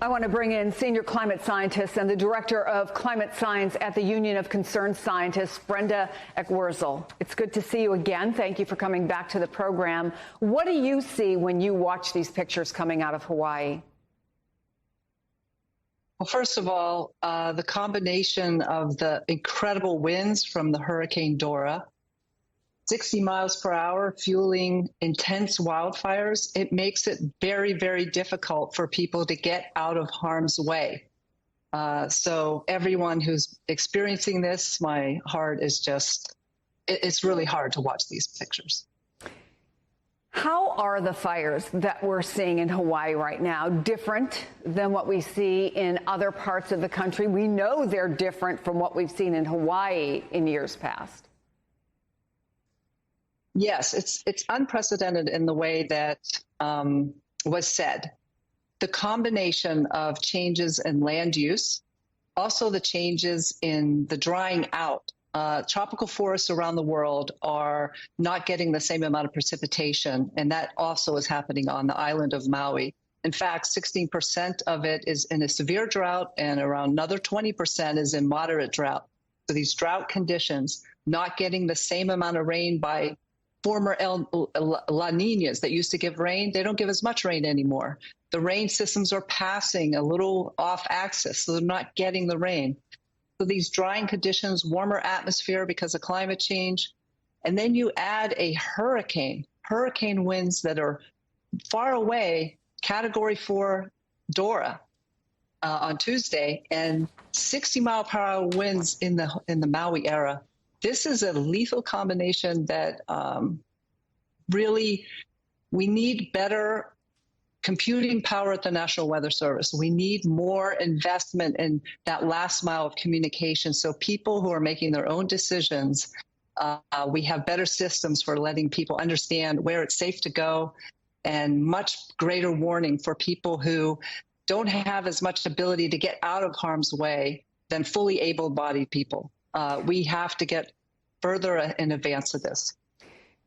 I want to bring in senior climate scientist and the director of climate science at the Union of Concerned Scientists, Brenda Eckwurzel. It's good to see you again. Thank you for coming back to the program. What do you see when you watch these pictures coming out of Hawaii? Well, first of all, the combination of the incredible winds from the Hurricane Dora, 60 miles per hour, fueling intense wildfires, it makes it very, very difficult for people to get out of harm's way. So everyone who's experiencing this, my heart is just, it's really hard to watch these pictures. How are the fires that we're seeing in Hawaii right now different than what we see in other parts of the country? We know they're different from what we've seen in Hawaii in years past. Yes, it's unprecedented in the way that was said. The combination of changes in land use, also the changes in the drying out. Tropical forests around the world are not getting the same amount of precipitation, and that also is happening on the island of Maui. In fact, 16% of it is in a severe drought, and around another 20% is in moderate drought. So these drought conditions, not getting the same amount of rain by former La Niñas that used to give rain, they don't give as much rain anymore. The rain systems are passing a little off axis, so they're not getting the rain. So these drying conditions, warmer atmosphere because of climate change, and then you add a hurricane winds that are far away, Category 4 Dora on Tuesday, and 60-mile-per-hour winds in the Maui area. This is a lethal combination that really, we need better computing power at the National Weather Service. We need more investment in that last mile of communication so people who are making their own decisions, we have better systems for letting people understand where it's safe to go, and much greater warning for people who don't have as much ability to get out of harm's way than fully able-bodied people. We have to get further in advance of this.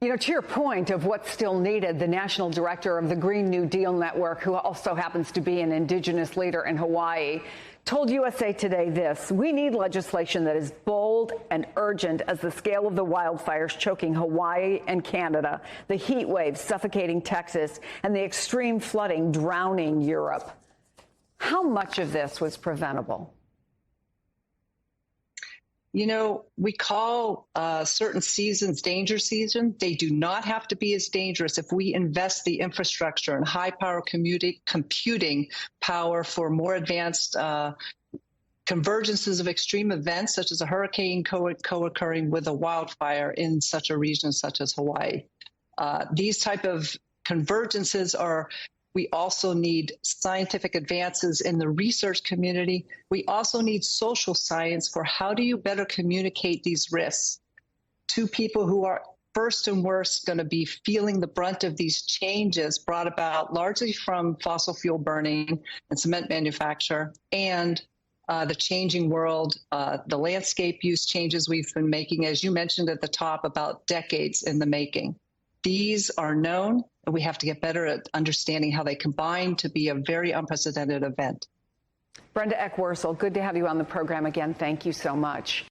You know, to your point of what's still needed, the national director of the Green New Deal Network, who also happens to be an indigenous leader in Hawaii, told USA Today this: we need legislation that is bold and urgent as the scale of the wildfires choking Hawaii and Canada, the heat waves suffocating Texas, and the extreme flooding drowning Europe. How much of this was preventable? You know, we call certain seasons danger season. They do not have to be as dangerous if we invest the infrastructure and high-power computing power for more advanced convergences of extreme events, such as a hurricane co-occurring with a wildfire in such a region such as Hawaii. These type of convergences are. We also need scientific advances in the research community. We also need social science for how do you better communicate these risks to people who are first and worst going to be feeling the brunt of these changes brought about largely from fossil fuel burning and cement manufacture, and the changing world, the landscape use changes we've been making, as you mentioned at the top, about decades in the making. These are known, and we have to get better at understanding how they combine to be a very unprecedented event. Brenda Eckwurzel, good to have you on the program again. Thank you so much.